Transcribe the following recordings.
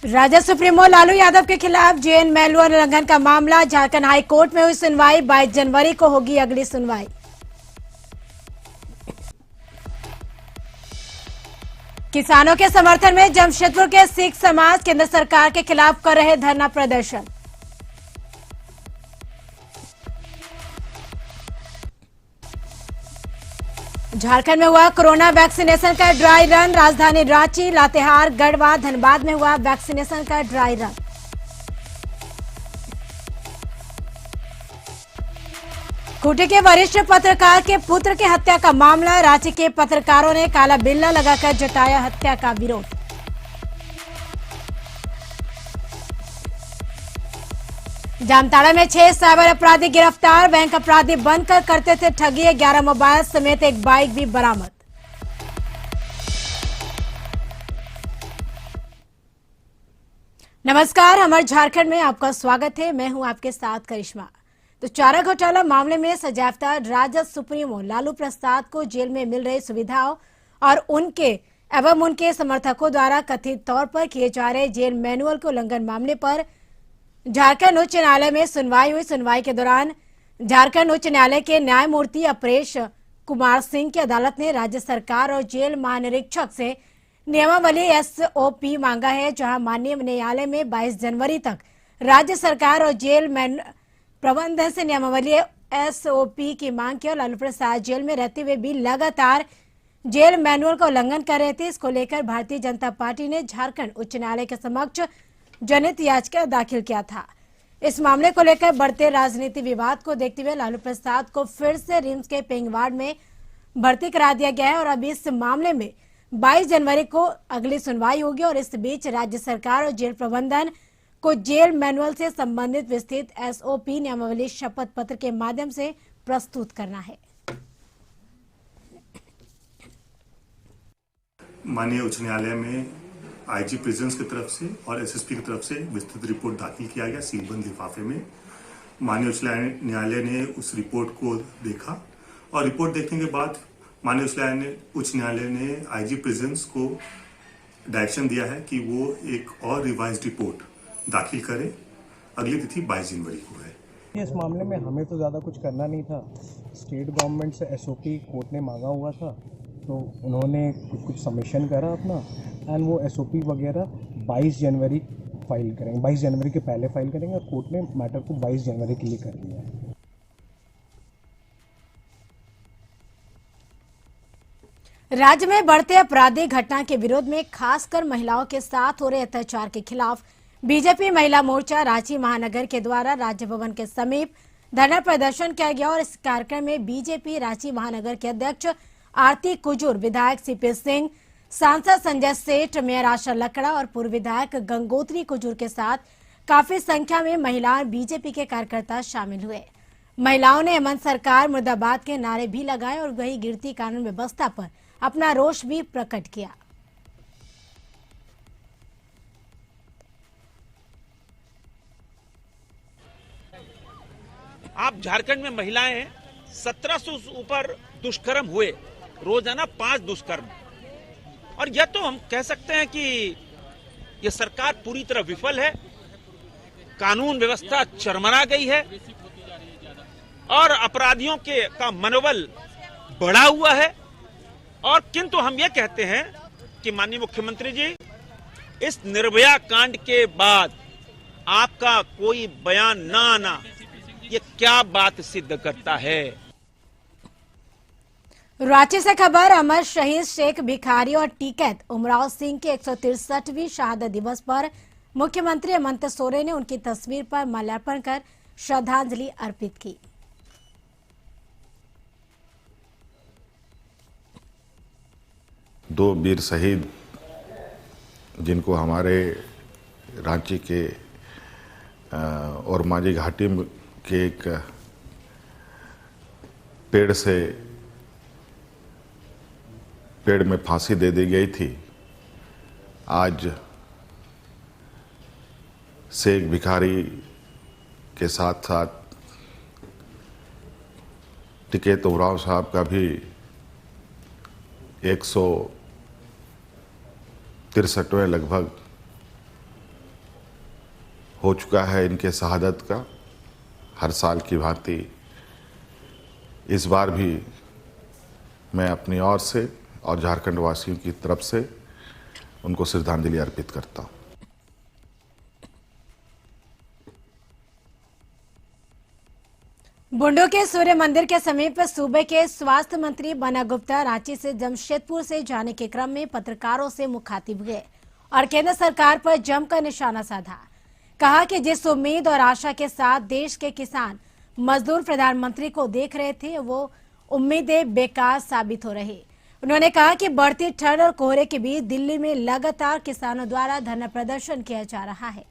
Rajad supremo Lalu Yadav के खिलाफ JN manual उल्लंघन का मामला, झारखंड हाई कोर्ट में हुई सुनवाई। 22 जनवरी को होगी अगली सुनवाई। किसानों के समर्थन में जमशेदपुर के सिख समाज केंद्र सरकार के खिलाफ कर रहे धरना प्रदर्शन। झारखंड में हुआ कोरोना वैक्सीनेशन का ड्राई रन। राजधानी रांची, लातेहार, गढ़वा, धनबाद में हुआ वैक्सीनेशन का ड्राई रन। खूंटी के वरिष्ठ पत्रकार के पुत्र की हत्या का मामला। रांची के पत्रकारों ने काला बिल्ला लगाकर जताया हत्या का विरोध। जामताड़ा में 6 साइबर अपराधी गिरफ्तार। बैंक अपराधी बनकर करते थे ठगी। 11 मोबाइल समेत एक बाइक भी बरामद। नमस्कार, हमारे झारखंड में आपका स्वागत है। मैं हूं आपके साथ करिश्मा। तो चारा घोटाला मामले में सजायाफ्ता राजद सुप्रीमो लालू प्रसाद को जेल में मिल रही सुविधाओं और उनके एवं उनके समर्थकों द्वारा कथित तौर पर किए जा रहे जेल मैनुअल के उल्लंघन मामले पर झारखंड उच्च न्यायालय में सुनवाई हुई। सुनवाई के दौरान झारखंड उच्च न्यायालय के न्यायमूर्ति अपरेश कुमार सिंह की अदालत ने राज्य सरकार और जेल महानिरीक्षक से नियमावली एसओपी मांगा है, जहां माननीय न्यायालय में 22 जनवरी तक राज्य सरकार और जेल प्रबंधन से नियमावली एसओपी की मांग की। और लालू प्रसाद जेल में रहते हुए भी लगातार जेल मैनुअल का उल्लंघन कर रहे थे। इसको लेकर भारतीय जनता पार्टी ने झारखंड उच्च न्यायालय के समक्ष जनहित याचिका दाखिल किया था। इस मामले को लेकर बढ़ते राजनीति विवाद को देखते हुए लालू प्रसाद को फिर से रिम्स के पेइंग वार्ड में भर्ती करा दिया गया है और अब इस मामले में 22 जनवरी को अगली सुनवाई होगी। और इस बीच राज्य सरकार और जेल प्रबंधन को जेल मैनुअल से संबंधित विस्तृत एसओपी नियमावली शपथ पत्र के माध्यम से प्रस्तुत करना है। माननीय उच्च न्यायालय में आईजी प्रिजन्स की तरफ से और एसएसपी की तरफ से विस्तृत रिपोर्ट दाखिल किया गया सीलबंद लिफाफे में। माननीय उच्च न्यायालय ने उस रिपोर्ट को देखा और रिपोर्ट देखने के बाद माननीय उच्च न्यायालय ने आईजी प्रिजन्स को डायरेक्शन दिया है कि वो एक और रिवाइज्ड रिपोर्ट दाखिल करे। अगली तिथि 22 जनवरी को है। इस मामले में हमें तो ज़्यादा कुछ करना नहीं था। स्टेट गवर्नमेंट से एसओपी कोर्ट ने मांगा हुआ था, तो उन्होंने कुछ सबमिशन करा अपना एंड वो एसओपी वगैरह 22 जनवरी फाइल करेंगे। 22 जनवरी के पहले फाइल करेंगे और कोर्ट ने मैटर को 22 जनवरी के लिए कर दिया है। राज्य में बढ़ते आपराधिक घटना के विरोध में खासकर महिलाओं के साथ हो रहे अत्याचार के खिलाफ बीजेपी महिला मोर्चा रांची महानगर के द्वारा राज्य भवन के समीप धरना प्रदर्शन किया गया। और इस कार्यक्रम में बीजेपी रांची महानगर के अध्यक्ष आरती कुजूर, विधायक सीपी सिंह, सांसद संजय सेठ, मेयर आशा लकड़ा और पूर्व विधायक गंगोत्री कुजूर के साथ काफी संख्या में महिलाएं बीजेपी के कार्यकर्ता शामिल हुए। महिलाओं ने हेमंत सरकार मुर्दाबाद के नारे भी लगाए और वही गिरती कानून व्यवस्था पर अपना रोष भी प्रकट किया। आप झारखंड में महिलाएं 1700 से ऊपर दुष्कर्म हुए, रोजाना 5 दुष्कर्म। और यह तो हम कह सकते हैं कि यह सरकार पूरी तरह विफल है। कानून व्यवस्था चरमरा गई है और अपराधियों का मनोबल बढ़ा हुआ है। और किंतु हम यह कहते हैं कि माननीय मुख्यमंत्री जी, इस निर्भया कांड के बाद आपका कोई बयान ना आना, ये क्या बात सिद्ध करता है? रांची से खबर। अमर शहीद शेख भिखारी और टिकैत उमराव सिंह के 163वीं शहादत दिवस पर मुख्यमंत्री हेमंत सोरेन ने उनकी तस्वीर पर माल्यार्पण कर श्रद्धांजलि अर्पित की। दो वीर शहीद जिनको हमारे रांची के और माझी घाटी के एक पेड़ में फांसी दे दी गई थी, आज शेख भिखारी के साथ साथ टिकैत उमराव साहब का भी 163वें लगभग हो चुका है इनके शहादत का। हर साल की भांति इस बार भी मैं अपनी ओर से और झारखंड वासियों की तरफ से उनको श्रद्धांजलि अर्पित करता हूँ। बुंडू के सूर्य मंदिर के समीप सूबे के स्वास्थ्य मंत्री बन्ना गुप्ता रांची से जमशेदपुर से जाने के क्रम में पत्रकारों से मुखातिब हुए और केंद्र सरकार पर जमकर निशाना साधा। कहा कि जिस उम्मीद और आशा के साथ देश के किसान मजदूर प्रधानमंत्री को देख रहे थे, वो उम्मीदें बेकार साबित हो रही। उन्होंने कहा कि बढ़ती ठंड और कोहरे के बीच दिल्ली में लगातार किसानों द्वारा धरना प्रदर्शन किया जा रहा है।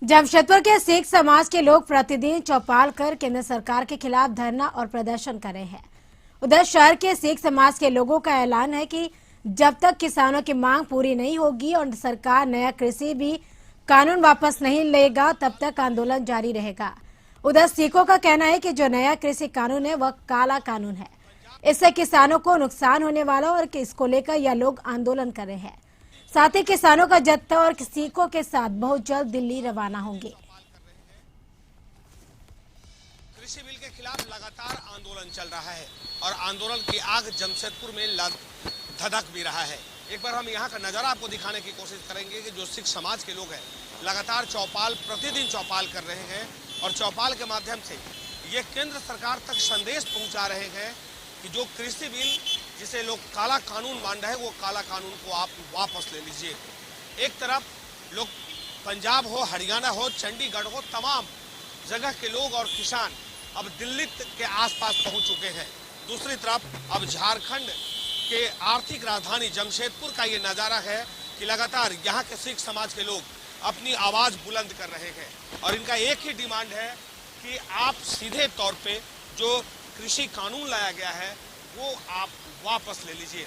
जमशेदपुर के सिख समाज के लोग प्रतिदिन चौपाल कर केंद्र सरकार के खिलाफ धरना और प्रदर्शन कर रहे हैं। उधर शहर के सिख समाज के लोगों का ऐलान है कि जब तक किसानों की मांग पूरी नहीं होगी और सरकार नया कृषि भी कानून वापस नहीं लेगा, तब तक आंदोलन जारी रहेगा। उधर सिखों का कहना है कि जो नया कृषि कानून है वह काला कानून है, इससे किसानों को नुकसान होने वाला और इसको लेकर यह लोग आंदोलन कर रहे हैं। साथ ही किसानों का जत्था और सिखों के साथ बहुत जल्द दिल्ली रवाना होंगे। कृषि बिल के खिलाफ लगातार आंदोलन चल रहा है और आंदोलन की आग जमशेदपुर में धधक भी रहा है। एक बार हम यहाँ का नजारा आपको दिखाने की कोशिश करेंगे कि जो सिख समाज के लोग हैं लगातार प्रतिदिन चौपाल कर रहे हैं और चौपाल के माध्यम से ये केंद्र सरकार तक संदेश पहुंचा रहे हैं कि जो कृषि बिल जिसे लोग काला कानून मान रहे हैं, वो काला कानून को आप वापस ले लीजिए। एक तरफ लोग पंजाब हो, हरियाणा हो, चंडीगढ़ हो, तमाम जगह के लोग और किसान अब दिल्ली के आसपास पहुंच चुके हैं। दूसरी तरफ अब झारखंड के आर्थिक राजधानी जमशेदपुर का ये नज़ारा है कि लगातार यहाँ के सिख समाज के लोग अपनी आवाज़ बुलंद कर रहे हैं और इनका एक ही डिमांड है कि आप सीधे तौर पे जो कृषि कानून लाया गया है वो आप वापस ले लीजिए।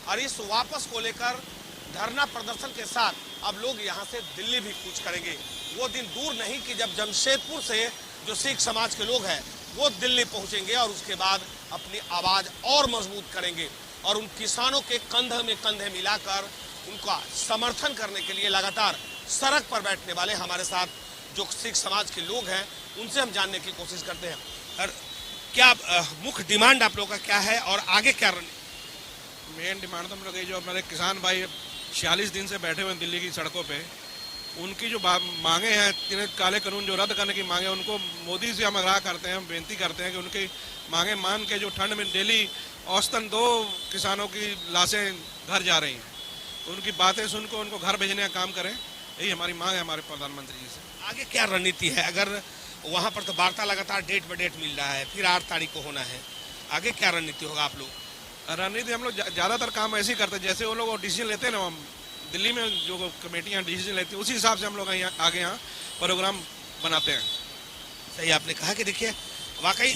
और इस वापस को लेकर धरना प्रदर्शन के साथ अब लोग यहाँ से दिल्ली भी कूच करेंगे। वो दिन दूर नहीं कि जब जमशेदपुर से जो सिख समाज के लोग हैं वो दिल्ली पहुँचेंगे और उसके बाद अपनी आवाज़ और मजबूत करेंगे और उन किसानों के कंधे में कंधे मिलाकर उनका समर्थन करने के लिए लगातार सड़क पर बैठने वाले हमारे साथ जो सिख समाज के लोग हैं उनसे हम जानने की कोशिश करते हैं। और क्या मुख्य डिमांड आप लोगों का क्या है और आगे क्या मेन डिमांड तो हम लोग जो हमारे किसान भाई 46 दिन से बैठे हुए हैं दिल्ली की सड़कों पे, उनकी जो मांगे हैं काले कानून जो रद्द करने की मांगे, उनको मोदी से हम आग्रह करते हैं, हम बेनती करते हैं कि उनकी मांगे मान के जो ठंड में डेली औसतन 2 किसानों की लाशें घर जा रही हैं, तो उनकी बातें सुनकर उनको घर भेजने का काम करें। यही हमारी मांग है हमारे प्रधानमंत्री जी से। आगे क्या रणनीति है? अगर वहाँ पर तो वार्ता लगातार डेट बाय डेट मिल रहा है, फिर 8 तारीख को होना है, आगे क्या रणनीति होगा आप लोग? रणनीति हम लोग ज़्यादातर काम ऐसे ही करते हैं जैसे वो लोग डिसीजन लेते हैं ना, हम दिल्ली में जो कमेटियाँ डिसीजन लेती हैं उसी हिसाब से हम लोग आगे यहाँ प्रोग्राम बनाते हैं। सही आपने कहा कि देखिए वाकई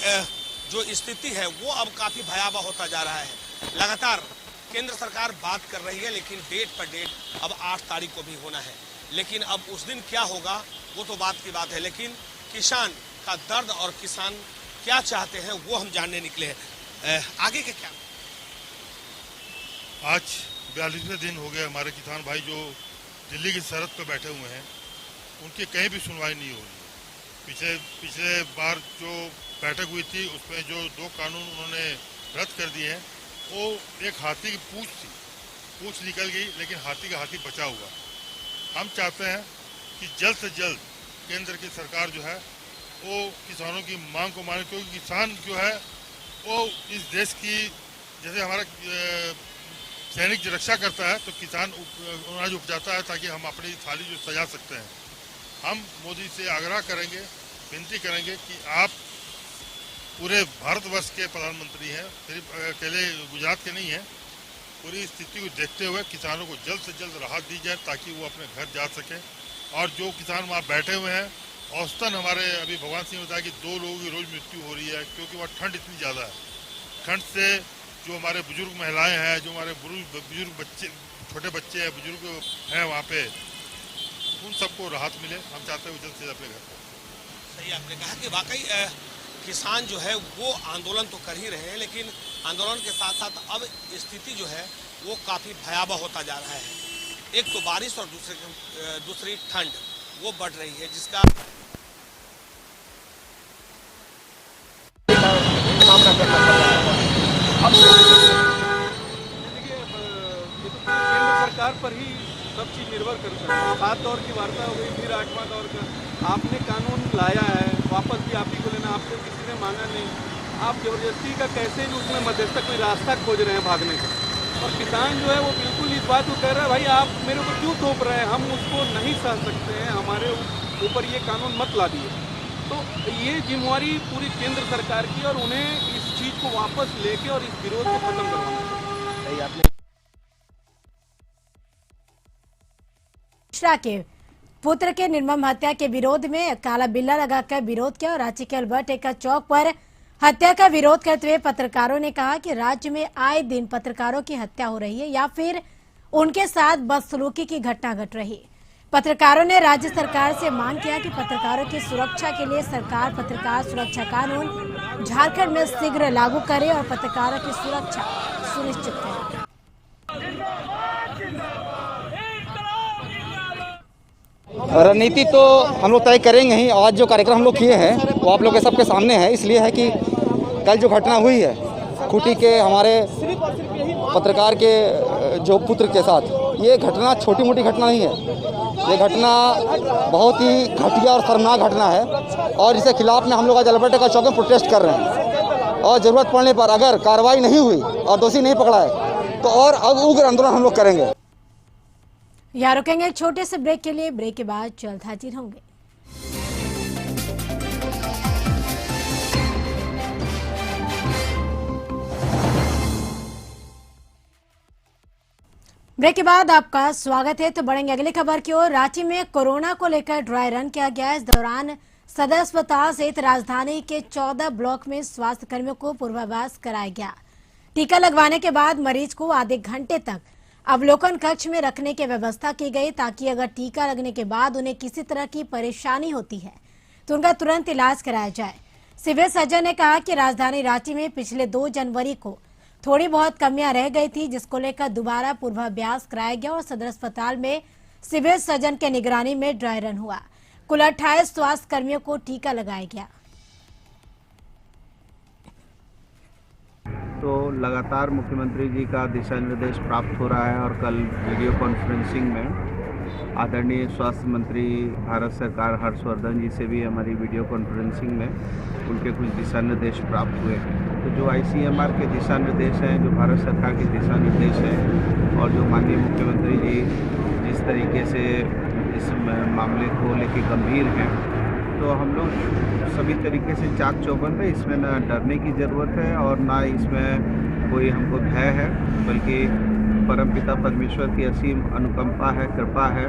जो स्थिति है वो अब काफ़ी भयावह होता जा रहा है। लगातार केंद्र सरकार बात कर रही है लेकिन डेट पर डेट अब 8 तारीख को भी होना है, लेकिन अब उस दिन क्या होगा वो तो बात की बात है। लेकिन किसान का दर्द और किसान क्या चाहते हैं वो हम जानने निकले हैं। आगे के क्या? आज 42वें दिन हो गए हमारे किसान भाई जो दिल्ली की सरहद पर बैठे हुए हैं, उनकी कहीं भी सुनवाई नहीं हो रही। पिछले बार जो बैठक हुई थी उसमें जो 2 कानून उन्होंने रद्द कर दिए हैं, वो एक हाथी की पूंछ थी, पूंछ निकल गई लेकिन हाथी का हाथी बचा हुआ। हम चाहते हैं कि जल्द से जल्द केंद्र की सरकार जो है वो किसानों की मांग को माने, क्योंकि किसान जो है वो इस देश की, जैसे हमारा सैनिक जो रक्षा करता है तो किसान अनाज उपजाता है ताकि हम अपनी थाली जो सजा सकते हैं। हम मोदी से आग्रह करेंगे, विनती करेंगे कि आप पूरे भारतवर्ष के प्रधानमंत्री हैं, सिर्फ अकेले गुजरात के नहीं हैं। पूरी स्थिति को देखते हुए किसानों को जल्द से जल्द राहत दी जाए ताकि वो अपने घर जा सकें। और जो किसान वहाँ बैठे हुए हैं, औसतन हमारे अभी भगवान सिंह ने बताया कि 2 लोगों की रोज़ मृत्यु हो रही है, क्योंकि वहाँ ठंड इतनी ज़्यादा है। ठंड से जो हमारे बुजुर्ग महिलाएं हैं, जो हमारे बुजुर्ग बच्चे, छोटे बच्चे हैं, बुजुर्ग हैं वहाँ पे, उन सबको राहत मिले। हम चाहते हैं जल्द से जल्द अपने घर। सही आपने कहा कि वाकई किसान जो है वो आंदोलन तो कर ही रहे हैं, लेकिन आंदोलन के साथ साथ अब स्थिति जो है वो काफ़ी भयावह होता जा रहा है। एक तो बारिश और दूसरी ठंड वो बढ़ रही है, जिसका सामना करना पड़ रहा है। केंद्र सरकार पर ही सब चीज़ निर्भर करता है। 7 दौर की वार्ता हो गई, फिर 8वां दौर का आपने कानून लाया है, वापस भी आप ही को लेना, आपसे किसी ने मांगा नहीं। आप जबरदस्ती का कैसे भी उसमें मध्यस्थक कोई रास्ता खोज रहे हैं भागने का। और किसान जो है वो बिल्कुल इस बात को कह रहा है, भाई आप मेरे ऊपर क्यों थोप रहे हैं, हम उसको नहीं सह सकते हैं, हमारे ऊपर ये कानून मत ला दिए। तो ये जिम्मेवारी पूरी केंद्र सरकार की, और उन्हें इस चीज़ को वापस लेके और इस विरोध को खत्म करवाना चाहिए। मिश्रा के पुत्र के निर्मम हत्या के विरोध में काला बिल्ला लगाकर विरोध किया और रांची के अल्बर्ट एक्का चौक पर हत्या का विरोध करते हुए पत्रकारों ने कहा कि राज्य में आए दिन पत्रकारों की हत्या हो रही है या फिर उनके साथ बदसलूकी की घटना घट रही। पत्रकारों ने राज्य सरकार से मांग किया कि पत्रकारों की सुरक्षा के लिए सरकार पत्रकार सुरक्षा कानून झारखंड में शीघ्र लागू करे और पत्रकारों की सुरक्षा सुनिश्चित करे। रणनीति तो हम लोग तय करेंगे ही। आज जो कार्यक्रम हम लोग किए हैं वो आप लोग के सबके सामने है, इसलिए है कि कल जो घटना हुई है खूंटी के हमारे पत्रकार के जो पुत्र के साथ, ये घटना छोटी मोटी घटना नहीं है। ये घटना बहुत ही घटिया और शर्मनाक घटना है और इसके खिलाफ में हम लोग आज अल्बर्ट एक्का चौक में प्रोटेस्ट कर रहे हैं। और ज़रूरत पड़ने पर अगर कार्रवाई नहीं हुई और दोषी नहीं पकड़ा है तो और उग्र आंदोलन हम लोग करेंगे। यहाँ रुकेंगे एक छोटे से ब्रेक के लिए। ब्रेक के बाद जल्द हाजिर होंगे। ब्रेक के बाद आपका स्वागत है। तो बढ़ेंगे अगली खबर की ओर। रांची में कोरोना को लेकर ड्राई रन किया गया। इस दौरान सदर अस्पताल सहित राजधानी के 14 ब्लॉक में स्वास्थ्य कर्मियों को पूर्वाभ्यास कराया गया। टीका लगवाने के बाद मरीज को आधे घंटे तक अवलोकन कक्ष में रखने की व्यवस्था की गई, ताकि अगर टीका लगने के बाद उन्हें किसी तरह की परेशानी होती है तो उनका तुरंत इलाज कराया जाए। सिविल सर्जन ने कहा कि राजधानी रांची में पिछले 2 जनवरी को थोड़ी बहुत कमियां रह गई थी, जिसको लेकर दोबारा पूर्वाभ्यास कराया गया और सदर अस्पताल में सिविल सर्जन के निगरानी में ड्राई रन हुआ। कुल 28 स्वास्थ्य कर्मियों को टीका लगाया गया। तो लगातार मुख्यमंत्री जी का दिशा निर्देश प्राप्त हो रहा है और कल वीडियो कॉन्फ्रेंसिंग में आदरणीय स्वास्थ्य मंत्री भारत सरकार हर्षवर्धन जी से भी हमारी वीडियो कॉन्फ्रेंसिंग में उनके कुछ दिशा निर्देश प्राप्त हुए हैं। तो जो ICMR के दिशा निर्देश हैं, जो भारत सरकार के दिशा निर्देश हैं और जो माननीय मुख्यमंत्री जी जिस तरीके से इस मामले को लेकर गंभीर हैं, तो हम लोग सभी तरीके से चाक चौबंद है। इसमें ना डरने की ज़रूरत है और ना इसमें कोई हमको भय है, बल्कि परमपिता परमेश्वर की असीम अनुकंपा है, कृपा है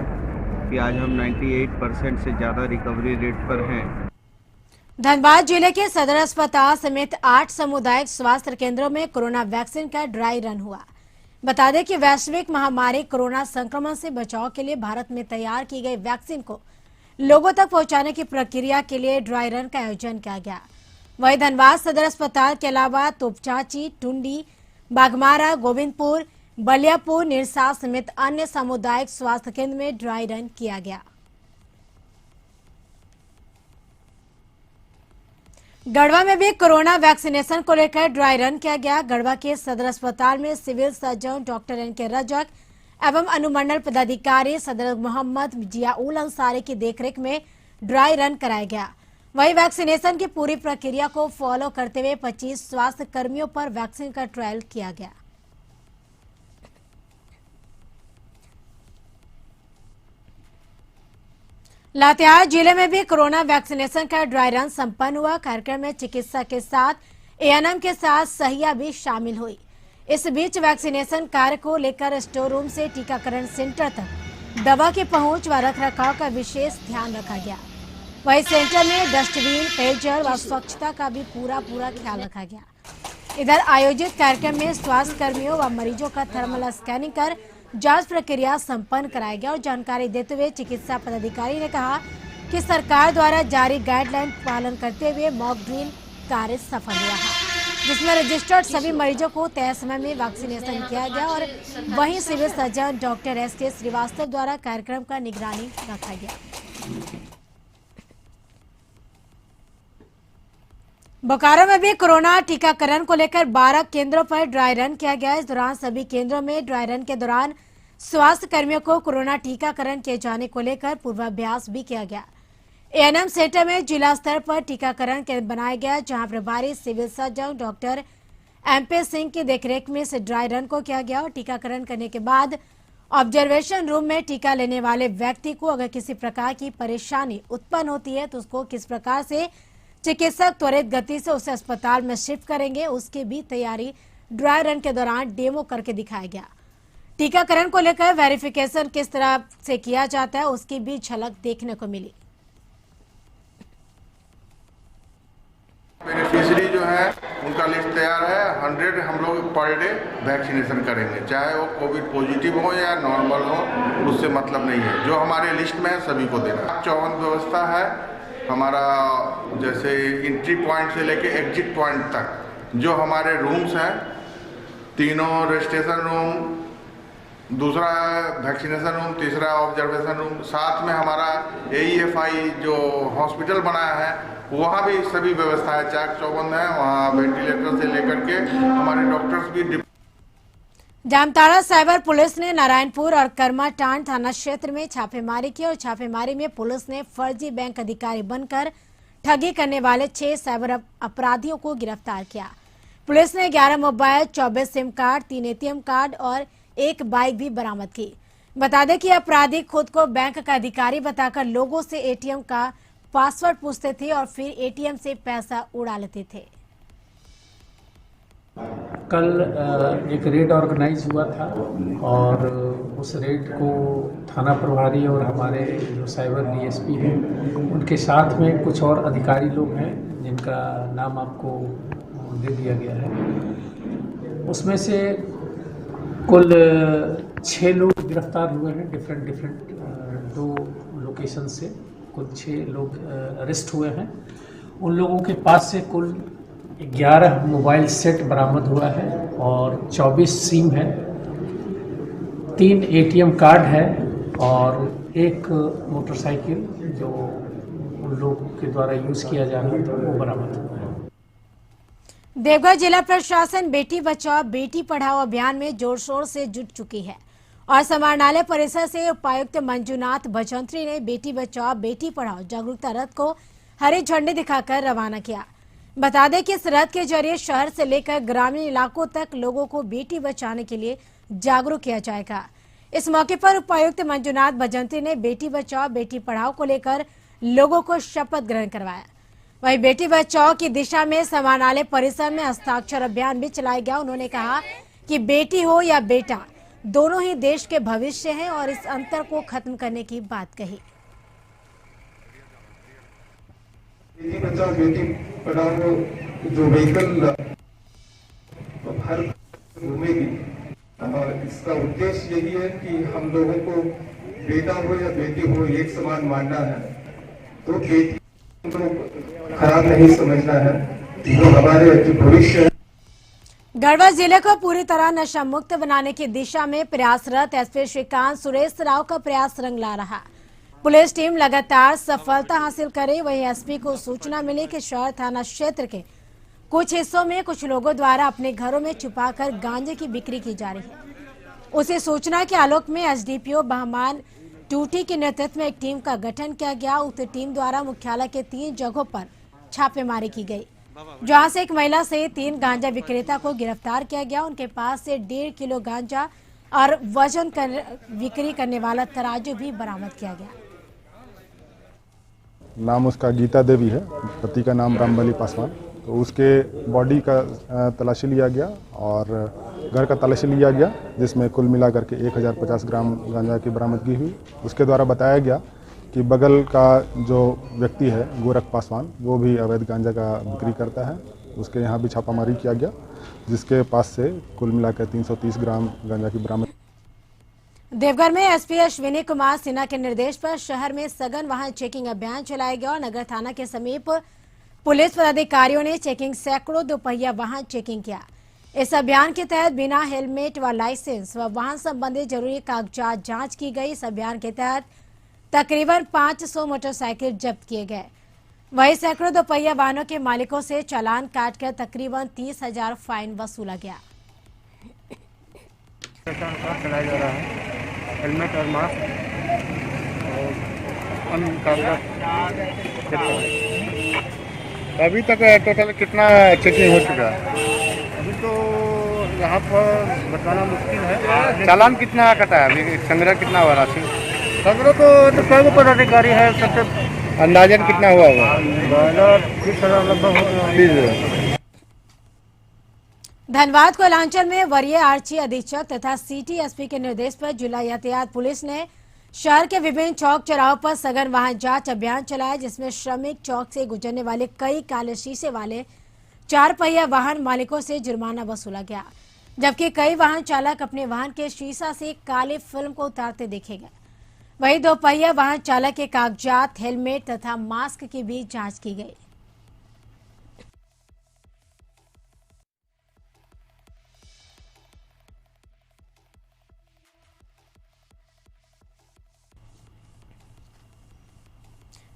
कि आज हम 98% से ज़्यादा रिकवरी रेट पर हैं। धनबाद जिले के सदर अस्पताल समेत 8 सामुदायिक स्वास्थ्य केंद्रों में कोरोना वैक्सीन का ड्राई रन हुआ। बता दें कि वैश्विक महामारी कोरोना संक्रमण से बचाव के लिए भारत में तैयार की गई वैक्सीन को लोगों तक पहुंचाने की प्रक्रिया के लिए ड्राई रन का आयोजन किया गया। वहीं धनबाद सदर अस्पताल के अलावा तोपचाची, टुंडी, बाघमारा, गोविंदपुर, बलियापुर, निरसा समेत अन्य सामुदायिक स्वास्थ्य केंद्र में ड्राई रन किया गया। गढ़वा में भी कोरोना वैक्सीनेशन को लेकर ड्राई रन किया गया। गढ़वा के सदर अस्पताल में civil surgeon doctor NK Rajak एवं अनुमंडल पदाधिकारी सदर मोहम्मद जियाउल अंसारी की देखरेख में ड्राई रन कराया गया। वहीं वैक्सीनेशन की पूरी प्रक्रिया को फॉलो करते हुए 25 स्वास्थ्य कर्मियों पर वैक्सीन का ट्रायल किया गया। लातेहार जिले में भी कोरोना वैक्सीनेशन का ड्राई रन संपन्न हुआ। कार्यक्रम में चिकित्सा के साथ ANM के साथ सहिया भी शामिल हुई। इस बीच वैक्सीनेशन कार्य को लेकर स्टोर रूम से टीकाकरण सेंटर तक दवा की पहुंच व रखरखाव का विशेष ध्यान रखा गया। वहीं सेंटर में डस्टबिन, पेयजल व स्वच्छता का भी पूरा ख्याल रखा गया। इधर आयोजित कार्यक्रम में स्वास्थ्य कर्मियों व मरीजों का थर्मल स्कैनिंग कर जांच प्रक्रिया संपन्न कराया गया और जानकारी देते हुए चिकित्सा पदाधिकारी ने कहा कि सरकार द्वारा जारी गाइडलाइन पालन करते हुए मॉक ड्रिल कार्य सफल रहा, जिसमें रजिस्टर्ड सभी मरीजों को तय समय में वैक्सीनेशन किया गया और वहीं civil surgeon doctor SK. Srivastava द्वारा कार्यक्रम का निगरानी रखा गया। बोकारो में भी कोरोना टीकाकरण को लेकर 12 केंद्रों पर ड्राई रन किया गया। इस दौरान सभी केंद्रों में ड्राई रन के दौरान स्वास्थ्य कर्मियों को कोरोना टीकाकरण किए जाने को लेकर पूर्वाभ्यास भी किया गया। एएनएम सेंटर में जिला स्तर पर टीकाकरण केंद्र बनाया गया, जहां प्रभारी civil surgeon doctor MP Singh की देखरेख में इस ड्राई रन को किया गया और टीकाकरण करने के बाद ऑब्जर्वेशन रूम में टीका लेने वाले व्यक्ति को अगर किसी प्रकार की परेशानी उत्पन्न होती है तो उसको किस प्रकार से चिकित्सक त्वरित गति से उसे अस्पताल में शिफ्ट करेंगे, उसकी भी तैयारी ड्राई रन के दौरान डेमो करके दिखाया गया। टीकाकरण को लेकर वेरिफिकेशन किस तरह से किया जाता है उसकी भी झलक देखने को मिली। बेनिफिशियरी जो है उनका लिस्ट तैयार है। 100 हम लोग पर डे वैक्सीनेशन करेंगे, चाहे वो कोविड पॉजिटिव हो या नॉर्मल हो, उससे मतलब नहीं है। जो हमारे लिस्ट में है सभी को देना। 54 व्यवस्था है हमारा, जैसे एंट्री पॉइंट से लेके एग्जिट पॉइंट तक जो हमारे रूम्स हैं, तीनों रजिस्ट्रेशन रूम, दूसरा वैक्सीनेशन रूम, तीसरा ऑब्जर्वेशन रूम, साथ में हमारा AEFI जो हॉस्पिटल बनाया है वहाँ भी सभी व्यवस्थाएं चाक चौबंद है। वहाँ वेंटिलेटर से लेकर के हमारे डॉक्टर्स भी। जामताड़ा साइबर पुलिस ने नारायणपुर और कर्माटांड थाना क्षेत्र में छापेमारी की और छापेमारी में पुलिस ने फर्जी बैंक अधिकारी बनकर ठगी करने वाले 6 साइबर अपराधियों को गिरफ्तार किया। पुलिस ने 11 mobile, 24 SIM card, 3 ATM card और 1 बाइक भी बरामद की। बता दें कि अपराधी खुद को बैंक का अधिकारी बताकर लोगों से ATM का पासवर्ड पूछते थे और फिर ATM से पैसा उड़ा लेते थे। कल एक रेड ऑर्गेनाइज हुआ था और उस रेड को थाना प्रभारी और हमारे जो साइबर DSP हैं उनके साथ में कुछ और अधिकारी लोग हैं जिनका नाम आपको दे दिया गया है। उसमें से कुल 6 लोग गिरफ्तार हुए हैं। डिफरेंट 2 लोकेशन से कुल 6 लोग अरेस्ट हुए हैं। उन लोगों के पास से कुल 11 मोबाइल सेट बरामद हुआ है और 24 सिम है, 3 ATM कार्ड है और 1 मोटरसाइकिल जो उन लोगों के द्वारा यूज़ किया जा रहा था वो बरामद हुआ है। देवघर जिला प्रशासन बेटी बचाओ बेटी पढ़ाओ अभियान में जोर शोर से जुट चुकी है और समाहरणालय परिसर से उपायुक्त मंजुनाथ भजंत्री ने बेटी बचाओ बेटी पढ़ाओ जागरूकता रथ को हरी झंडी दिखाकर रवाना किया। बता दें कि इस रथ के जरिए शहर से लेकर ग्रामीण इलाकों तक लोगों को बेटी बचाने के लिए जागरूक किया जाएगा। इस मौके पर उपायुक्त मंजुनाथ भजंत्री ने बेटी बचाओ बेटी पढ़ाओ को लेकर लोगों को शपथ ग्रहण करवाया। वहीं बेटी बचाओ की दिशा में समाहरणालय परिसर में हस्ताक्षर अभियान भी चलाया गया। उन्होंने कहा कि बेटी हो या बेटा दोनों ही देश के भविष्य हैं और इस अंतर को खत्म करने की बात कही। बेटी बचाओ बेटी पढ़ाओ जो व्हीकल हर घूमेगी, इसका उद्देश्य यही है कि हम लोगों को बेटा हो या बेटी हो एक समान मानना है। तो बेटी को खराब नहीं समझना है, जो हमारे जो भविष्य है। गढ़वा जिले को पूरी तरह नशा मुक्त बनाने की दिशा में प्रयासरत एसपी श्रीकांत सुरेश राव का प्रयास रंग ला रहा। पुलिस टीम लगातार सफलता हासिल करे। वहीं एसपी को सूचना मिली कि शहर थाना क्षेत्र के कुछ हिस्सों में कुछ लोगों द्वारा अपने घरों में छुपाकर गांजे की बिक्री की जा रही है। उसी सूचना के आलोक में एसडीपीओ बहमान टूटी के नेतृत्व में एक टीम का गठन किया गया। उक्त टीम द्वारा मुख्यालय के 3 जगहों पर छापेमारी की गई, जहां से एक महिला से 3 गांजा विक्रेता को गिरफ्तार किया गया। उनके पास से 1.5 किलो गांजा और वजन बिक्री करने वाला तराजू भी बरामद किया गया। नाम उसका गीता देवी है, पति का नाम रामबली पासवान। तो उसके बॉडी का तलाशी लिया गया और घर का तलाशी लिया गया, जिसमें कुल मिलाकर के 1050 ग्राम गांजा की बरामदगी हुई। उसके द्वारा बताया गया कि बगल का जो व्यक्ति है गोरख पासवान, वो भी अवैध गांजा का बिक्री करता है। उसके यहाँ भी छापामारी किया गया, जिसके पास से कुल मिलाकर 330 ग्राम गांजा की बरामद। देवघर में एसपी अश्विनी कुमार सिन्हा के निर्देश पर शहर में सघन वाहन चेकिंग अभियान चलाया गया और नगर थाना के समीप पुलिस पदाधिकारियों ने चेकिंग सैकड़ों दोपहिया वाहन चेकिंग किया। इस अभियान के तहत बिना हेलमेट व लाइसेंस व वाहन संबंधी जरूरी कागजात जांच की गई। इस अभियान के तहत तकरीबन 500 मोटरसाइकिल जब्त किए गए। वहीं सैकड़ों दोपहिया वाहनों के मालिकों से चालान काटकर तकरीबन 30,000 फाइन वसूला गया। चलाया जा रहा है, हेलमेट और मास्क अभी तक टोटल कितना चेकिंग हो चुका है? अभी तो यहाँ पर बताना मुश्किल है। चालान कितना कटा है अभी? संग्रह कितना हुआ राशि? संग्रह तो कई गो पदाधिकारी है, सबसे अंदाजन कितना हुआ होगा? 30,000 लगभग। धनबाद कोयलांचल में वरीय आरक्षी अधीक्षक तथा सिटी एसपी के निर्देश पर जिला यातायात पुलिस ने शहर के विभिन्न चौक चौराहों पर सघन वाहन जांच अभियान चलाया, जिसमें श्रमिक चौक से गुजरने वाले कई काले शीशे वाले 4 पहिया वाहन मालिकों से जुर्माना वसूला गया, जबकि कई वाहन चालक अपने वाहन के शीशा से काली फिल्म को उतारते देखे गए। वहीं 2 पहिया वाहन चालक के कागजात, हेलमेट तथा मास्क की भी जांच की गई।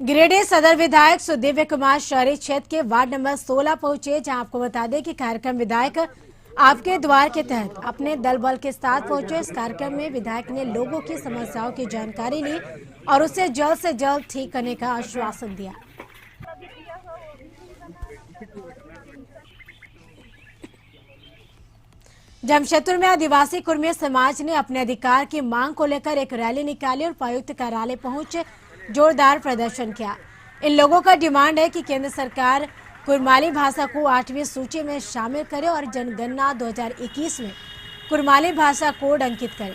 गिरिडीह सदर विधायक सुदिव्य कुमार शहरी क्षेत्र के वार्ड नंबर 16 पहुंचे, जहां आपको बता दें कि कार्यक्रम विधायक आपके द्वार के तहत अपने दल बल के साथ पहुंचे। इस कार्यक्रम में विधायक ने लोगों की समस्याओं की जानकारी ली और उसे जल्द से जल्द ठीक करने का आश्वासन दिया। जमशेदपुर में आदिवासी कुर्मी समाज ने अपने अधिकार की मांग को लेकर एक रैली निकाली और उपायुक्त कार्यालय पहुंच जोरदार प्रदर्शन किया। इन लोगों का डिमांड है कि केंद्र सरकार कुरमाली भाषा को 8वीं सूची में शामिल करे और जनगणना 2021 में कुरमाली भाषा कोड अंकित करे।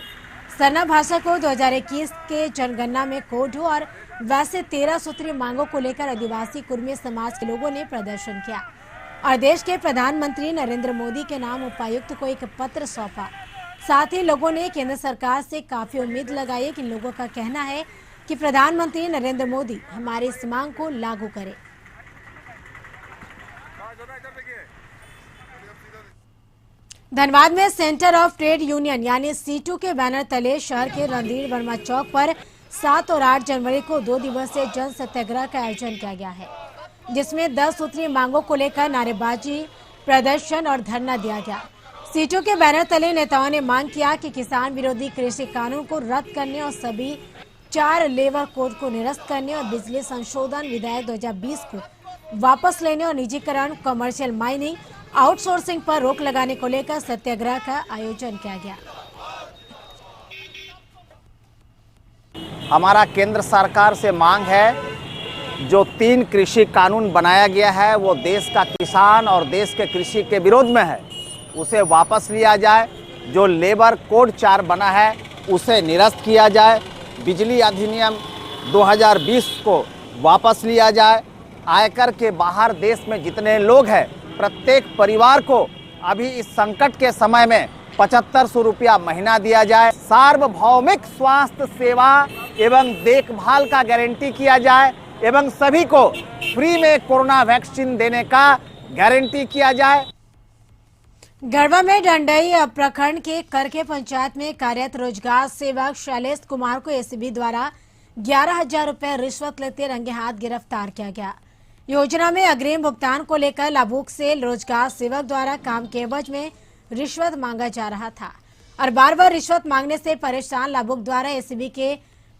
सरना भाषा को 2021 के जनगणना में कोड हो और वैसे 13 सूत्रीय मांगों को लेकर आदिवासी कुर्मी समाज के लोगों ने प्रदर्शन किया और देश के प्रधानमंत्री नरेंद्र मोदी के नाम उपायुक्त को एक पत्र सौंपा। साथ ही लोगों ने केंद्र सरकार से काफी उम्मीद लगाई कि लोगों का कहना है कि प्रधानमंत्री नरेंद्र मोदी हमारी इस मांग को लागू करें। धनबाद में सेंटर ऑफ ट्रेड यूनियन यानी सीटू के बैनर तले शहर के रणधीर वर्मा चौक पर 7 और 8 जनवरी को 2 दिवसीय जन सत्याग्रह का आयोजन किया गया है, जिसमें 10 सूत्रीय मांगों को लेकर नारेबाजी, प्रदर्शन और धरना दिया गया। सीटू के बैनर तले नेताओं ने मांग किया कि किसान विरोधी कृषि कानून को रद्द करने और सभी 4 लेबर कोड को निरस्त करने और बिजली संशोधन विधेयक 2020 को वापस लेने और निजीकरण, कमर्शियल माइनिंग, आउटसोर्सिंग पर रोक लगाने को लेकर सत्याग्रह का आयोजन किया गया। हमारा केंद्र सरकार से मांग है, जो 3 कृषि कानून बनाया गया है वो देश का किसान और देश के कृषि के विरोध में है, उसे वापस लिया जाए। जो लेबर कोड 4 बना है उसे निरस्त किया जाए। बिजली अधिनियम 2020 को वापस लिया जाए। आयकर के बाहर देश में जितने लोग हैं प्रत्येक परिवार को अभी इस संकट के समय में 7500 रुपया महीना दिया जाए। सार्वभौमिक स्वास्थ्य सेवा एवं देखभाल का गारंटी किया जाए एवं सभी को फ्री में कोरोना वैक्सीन देने का गारंटी किया जाए। गढ़वा में डंडई प्रखंड के करके पंचायत में कार्यरत रोजगार सेवक शैलेश कुमार को एसीबी द्वारा 11,000 रुपए रिश्वत लेते रंगे हाथ गिरफ्तार किया गया। योजना में अग्रिम भुगतान को लेकर लाभुक से रोजगार सेवक द्वारा काम के एवज में रिश्वत मांगा जा रहा था और बार बार रिश्वत मांगने से परेशान लाभुक द्वारा एसीबी के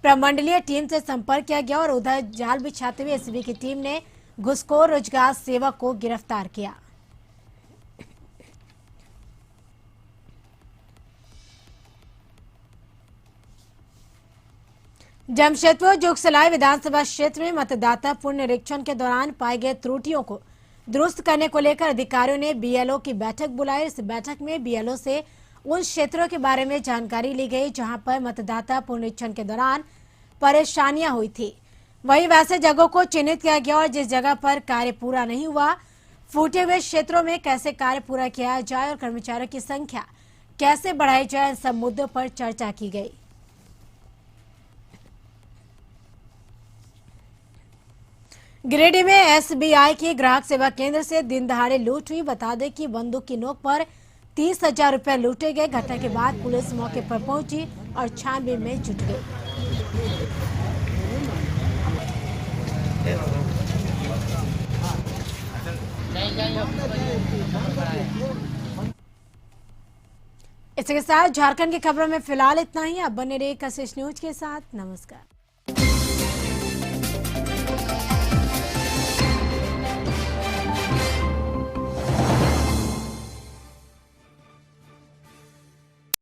प्रमंडलीय टीम से संपर्क किया गया और उधर जाल बिछाते हुए एसीबी की टीम ने घुसखोर रोजगार सेवक को गिरफ्तार किया। जमशेदपुर जोगसलाई विधानसभा क्षेत्र में मतदाता पुनरीक्षण के दौरान पाए गए त्रुटियों को दुरुस्त करने को लेकर अधिकारियों ने बीएलओ की बैठक बुलाई। इस बैठक में बीएलओ से उन क्षेत्रों के बारे में जानकारी ली गई जहां पर मतदाता पुनरीक्षण के दौरान परेशानियां हुई थी। वहीं वैसे जगहों को चिन्हित किया गया और जिस जगह पर कार्य पूरा नहीं हुआ, फूटे हुए क्षेत्रों में कैसे कार्य पूरा किया जाए और कर्मचारियों की संख्या कैसे बढ़ाई जाए, इन सब मुद्दों पर चर्चा की गई। गिरिडीह में एसबीआई के ग्राहक सेवा केंद्र से दिन दहाड़े लूट हुई। बता दें कि बंदूक की नोक पर 30,000 रुपए लूटे गए। घटना के बाद पुलिस मौके पर पहुंची और छानबीन में जुट गई। इसके साथ झारखंड की खबरों में फिलहाल इतना ही। अब बने रहिए कशिश न्यूज के साथ। नमस्कार।